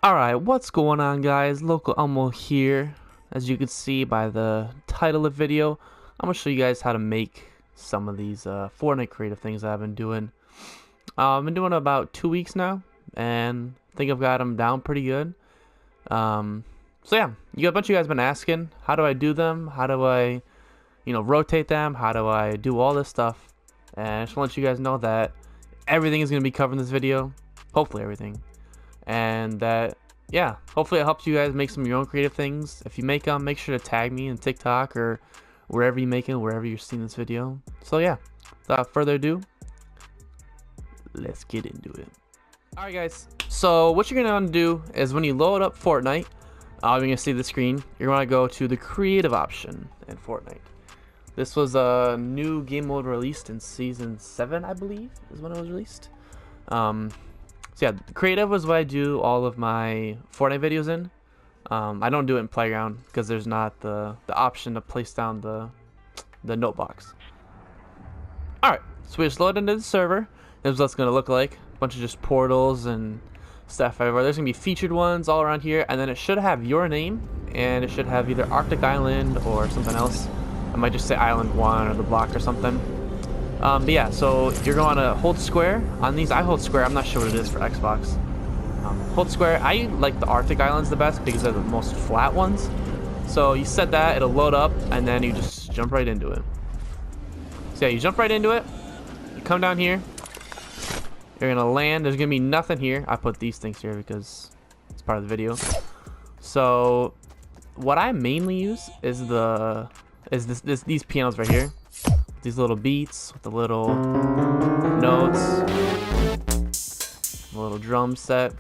Alright, what's going on, guys? Loco Elmo here. As you can see by the title of the video, I'm going to show you guys how to make some of these Fortnite creative things that I've been doing. I've been doing it about 2 weeks now, and I think I've got them down pretty good. So yeah, a bunch of you guys have been asking, how do I do them? How do I, rotate them? How do I do all this stuff? And I just want to let you guys know that everything is going to be covered in this video. Hopefully everything. And that, yeah, hopefully it helps you guys make some of your own creative things. If you make them, make sure to tag me in TikTok or wherever you make it, wherever you're seeing this video. So yeah, without further ado, let's get into it. Alright guys, so what you're going to do is when you load up Fortnite, you're going to see the screen, you're going to go to the creative option in Fortnite. This was a new game mode released in Season 7, I believe, is when it was released. So yeah, creative was what I do all of my Fortnite videos in. I don't do it in Playground because there's not the option to place down the note box. Alright, so we just load into the server. This is what it's going to look like. A bunch of just portals and stuff everywhere. There's going to be featured ones all around here. And then it should have your name. And it should have either Arctic Island or something else. I might just say Island 1 or the block or something. But yeah, so you're going to hold square on these. I hold square. I'm not sure what it is for Xbox. Hold square. I like the Arctic Islands the best because they're the most flat ones. So you set that, it'll load up, and then you just jump right into it. So yeah, you jump right into it. You come down here. You're going to land. There's going to be nothing here. I put these things here because it's part of the video. So what I mainly use is these pianos right here. These little beats with the little notes, the little drum set.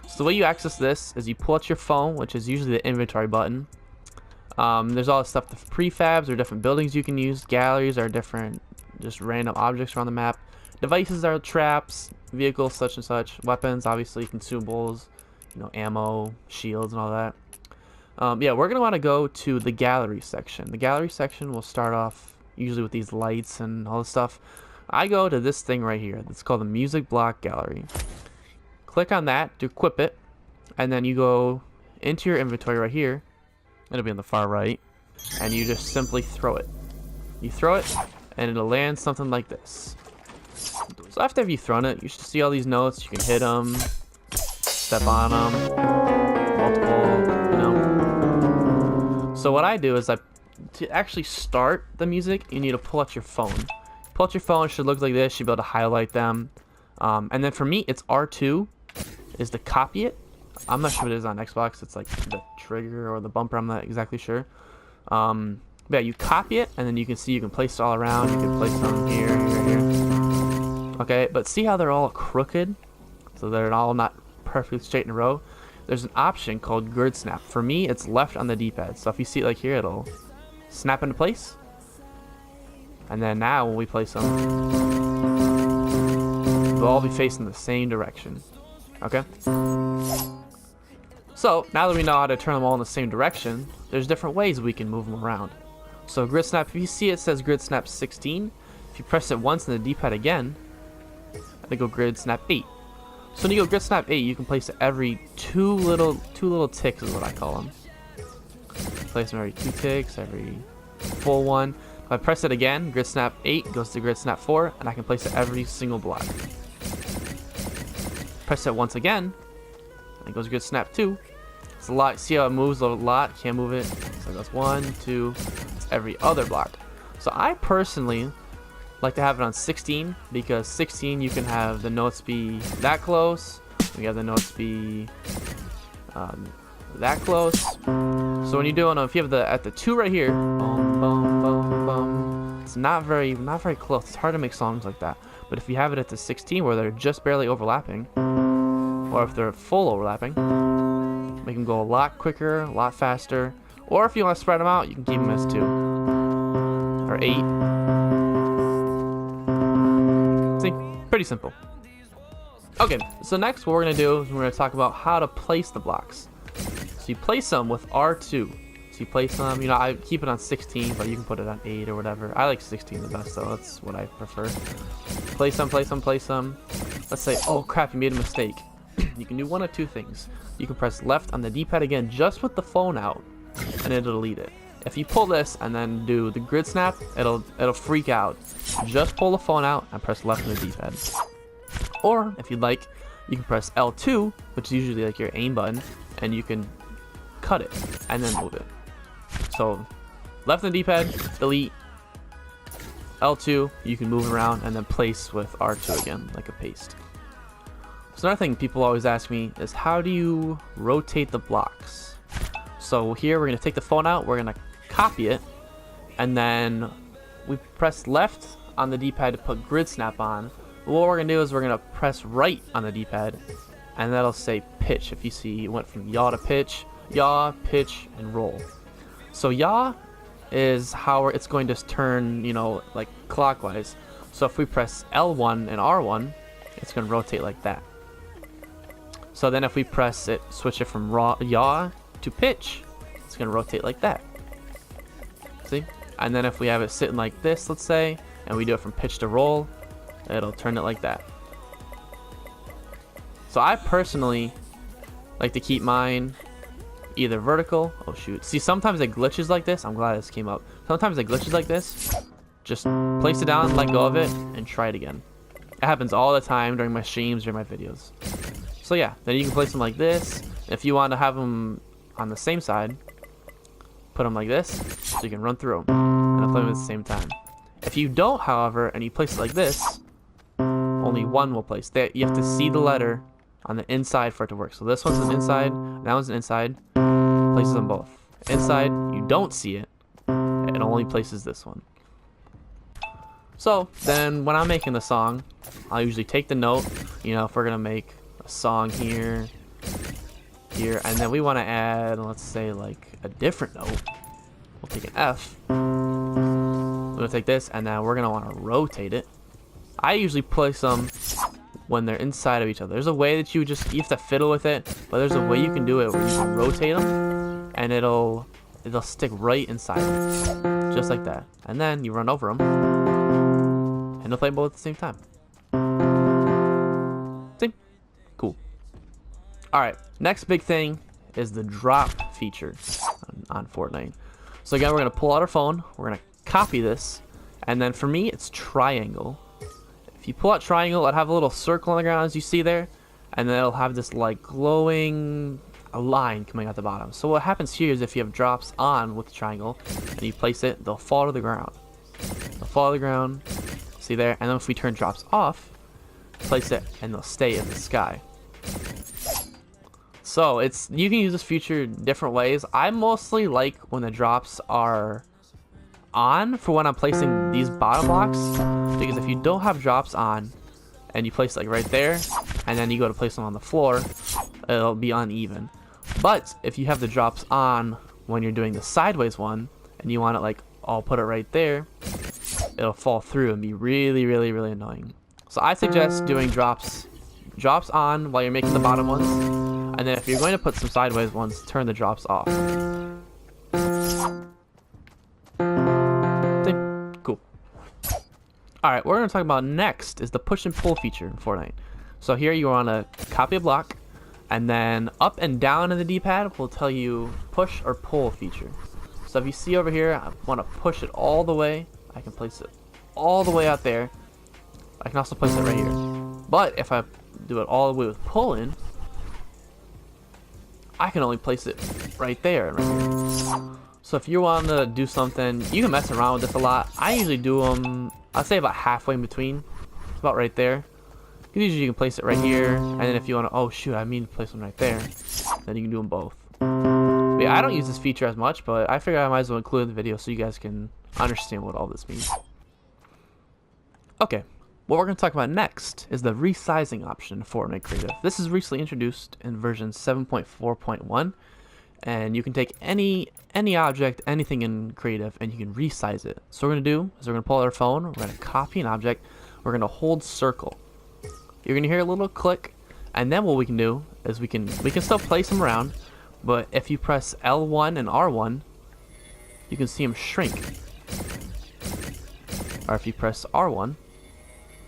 So the way you access this is you pull out your phone, which is usually the inventory button. There's all this stuff, the prefabs or different buildings you can use. Galleries are different, just random objects around the map. Devices are traps, vehicles such and such. Weapons, obviously, consumables, ammo, shields, and all that. Yeah, we're gonna want to go to the gallery section. The gallery section will start off usually with these lights and all this stuff. I go to this thing right here. It's called the music block gallery. Click on that to equip it, and then you go into your inventory right here. It'll be on the far right, and you just simply throw it. You throw it, and it'll land something like this. So after you've thrown it, you should see all these notes. You can hit them, step on them, multiple, So what I do is to actually start the music, you need to pull out your phone. Pull out your phone, it should look like this. You should be able to highlight them. And then for me, it's R2 is to copy it. I'm not sure what it is on Xbox. It's like the trigger or the bumper. I'm not exactly sure. But yeah, you copy it, and then you can see you can place it all around. You can place them here, here, here. Okay, but see how they're all crooked? So they're all not perfectly straight in a row. There's an option called grid snap. For me, it's left on the D-pad. So if you see it like here, it'll snap into place. And then now when we place them, they'll all be facing the same direction. Okay? So now that we know how to turn them all in the same direction, there's different ways we can move them around. So grid snap, if you see it says grid snap 16, if you press it once in the D-pad again, they go grid snap 8. So when you go grid snap 8, you can place it every two little ticks is what I call them. Place them every 2 ticks, every full one. If I press it again, grid snap 8 goes to grid snap 4, and I can place it every single block. Press it once again, and it goes grid snap 2. It's a lot. See how it moves a lot? Can't move it. So it goes 1, 2. It's every other block. So I personally like to have it on 16 because 16 you can have the notes be that close. You have the notes be that close. So when you're doing if you have at the 2 right here, boom, boom, boom, boom, it's not very close. It's hard to make songs like that. But if you have it at the 16 where they're just barely overlapping, or if they're full overlapping, make them go a lot quicker, a lot faster. Or if you want to spread them out, you can keep them as 2 or 8. See, pretty simple. Okay, so next what we're gonna do is we're gonna talk about how to place the blocks. So you place them with R2. So you place them, I keep it on 16, but you can put it on 8 or whatever. I like 16 the best, so that's what I prefer. Place them, place them, place them. Let's say, oh crap, you made a mistake. you can do one of two things. You can press left on the D-pad again just with the phone out, and it'll delete it. If you pull this and then do the grid snap, it'll freak out. Just pull the phone out and press left on the D-pad. Or if you'd like, you can press L2, which is usually like your aim button, and you can cut it and then move it. So left on the D-pad, delete. L2, you can move around and then place with R2 again, like a paste. So another thing people always ask me is, how do you rotate the blocks? So here we're going to take the phone out, we're going to copy it, and then we press left on the D-pad to put grid snap on. But what we're going to do is we're going to press right on the D-pad, and that'll say pitch. If you see, it went from yaw to pitch, and roll. So yaw is how it's going to turn, you know, like clockwise. So if we press L1 and R1, it's going to rotate like that. So then if we press it, switch it from yaw to pitch, it's going to rotate like that. See? And then if we have it sitting like this, let's say, and we do it from pitch to roll, it'll turn it like that. So I personally like to keep mine either vertical. Oh shoot. See, sometimes it glitches like this. I'm glad this came up. Sometimes it glitches like this. Just place it down, let go of it, and try it again. It happens all the time during my streams or my videos. So yeah, then you can place them like this. If you want to have them on the same side, put them like this, so you can run through them and play them at the same time. If you don't, however, and you place it like this, only one will place. You have to see the letter on the inside for it to work. So this one's an inside, that one's an inside. Places them both. Inside, you don't see it. It only places this one. So then when I'm making the song, I'll usually take the note. You know, if we're gonna make a song here, and then we want to add, let's say, like a different note. We'll take an F. We're gonna take this, and then we're gonna want to rotate it. I usually place them when they're inside of each other. There's a way that you have to fiddle with it, but there's a way you can do it where you can rotate them, and it'll stick right inside, just like that. And then you run over them, and they'll play both at the same time. See? Cool. All right. Next big thing is the drop feature on Fortnite. So again, we're gonna pull out our phone. We're gonna copy this, and then for me, it's triangle. If you pull out triangle, it'll have a little circle on the ground as you see there, and then it'll have this like glowing line coming out the bottom. So what happens here is if you have drops on with the triangle and you place it, they'll fall to the ground. They'll fall to the ground, see there, and then if we turn drops off, place it, and they'll stay in the sky. So you can use this feature different ways. I mostly like when the drops are on for when I'm placing these bottom blocks, because if you don't have drops on and you place like right there and then you go to place them on the floor, it'll be uneven. But if you have the drops on when you're doing the sideways one and you want it like I'll put it right there, it'll fall through and be really annoying. So I suggest doing drops on while you're making the bottom ones, and then if you're going to put some sideways ones, turn the drops off. Cool. Alright, what we're going to talk about next is the push and pull feature in Fortnite. So here you want to copy a block, and then up and down in the D-pad will tell you push or pull feature. So if you see over here, I want to push it all the way. I can place it all the way out there. I can also place it right here. But if I do it all the way with pulling, I can only place it right there and right here. So if you want to do something, you can mess around with this a lot. I usually do them, I'd say about halfway in between. It's about right there. Usually you can place it right here, and then if you want to, oh shoot, I mean to place one right there, then you can do them both. But yeah, I don't use this feature as much, but I figured I might as well include it in the video so you guys can understand what all this means. Okay, what we're going to talk about next is the resizing option in Fortnite Creative. This is recently introduced in version 7.4.1, and you can take any object, anything in Creative, and you can resize it. So what we're going to do is we're going to pull out our phone, we're going to copy an object, we're going to hold circle. You're going to hear a little click, and then what we can do is we can still place them around, but if you press L1 and R1, you can see them shrink. Or if you press R1,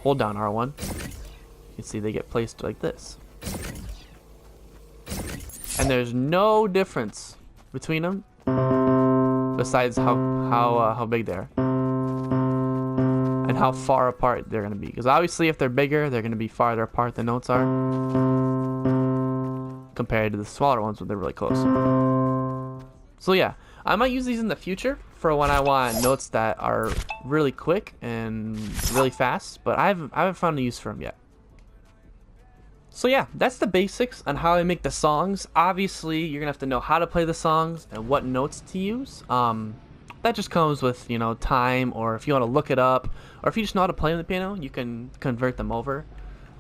hold down R1, you can see they get placed like this. and there's no difference between them besides how big they are and how far apart they're gonna be. Because obviously, if they're bigger, they're gonna be farther apart the notes are compared to the smaller ones when they're really close. So yeah, I might use these in the future for when I want notes that are really quick and really fast, but I haven't found a use for them yet. So yeah, that's the basics on how I make the songs. Obviously, you're gonna have to know how to play the songs and what notes to use. That just comes with, you know, time, or if you want to look it up, or if you just know how to play on the piano, you can convert them over.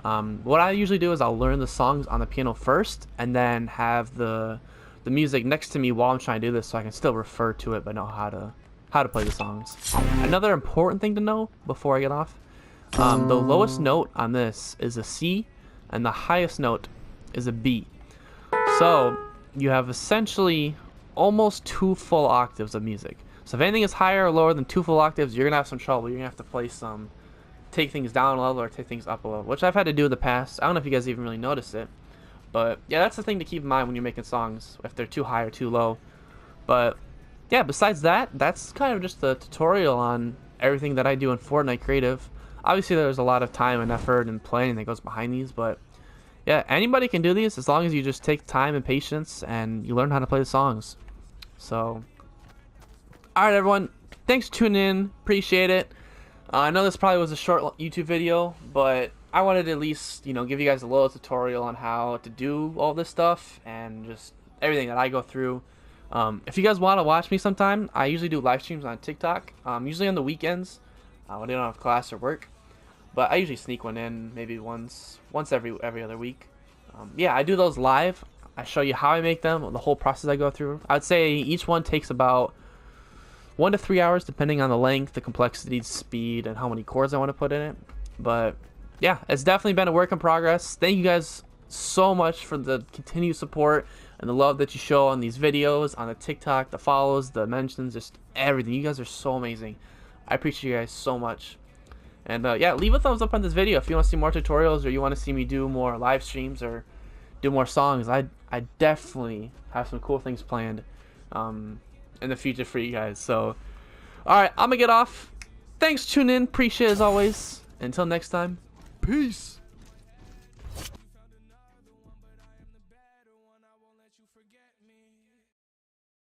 What I usually do is I'll learn the songs on the piano first, and then have the music next to me while I'm trying to do this, so I can still refer to it but know how to play the songs. Another important thing to know before I get off, the lowest note on this is a C, and the highest note is a B. So you have essentially almost 2 full octaves of music. So if anything is higher or lower than 2 full octaves, you're gonna have some trouble. You're gonna have to play take things down a level or take things up a level, which I've had to do in the past. I don't know if you guys even really noticed it, but yeah, that's the thing to keep in mind when you're making songs, if they're too high or too low. But yeah, besides that, that's kind of just the tutorial on everything that I do in Fortnite Creative. Obviously, there's a lot of time and effort and planning that goes behind these, but yeah, anybody can do these as long as you just take time and patience and you learn how to play the songs. So, alright everyone, thanks for tuning in, appreciate it. I know this probably was a short YouTube video, but I wanted to at least, you know, give you guys a little tutorial on how to do all this stuff and just everything that I go through. If you guys want to watch me sometime, I usually do live streams on TikTok, usually on the weekends when I don't have class or work. But I usually sneak one in maybe once every other week. Yeah, I do those live. I show you how I make them, the whole process I go through. I would say each one takes about 1 to 3 hours, depending on the length, the complexity, speed, and how many chords I want to put in it. But yeah, it's definitely been a work in progress. Thank you guys so much for the continued support and the love that you show on these videos, on the TikTok, the follows, the mentions, just everything. You guys are so amazing. I appreciate you guys so much. And yeah, leave a thumbs up on this video if you want to see more tutorials, or you want to see me do more live streams or do more songs. I definitely have some cool things planned in the future for you guys. So, alright, I'm going to get off. Thanks for tuning in. Appreciate it as always. Until next time, peace.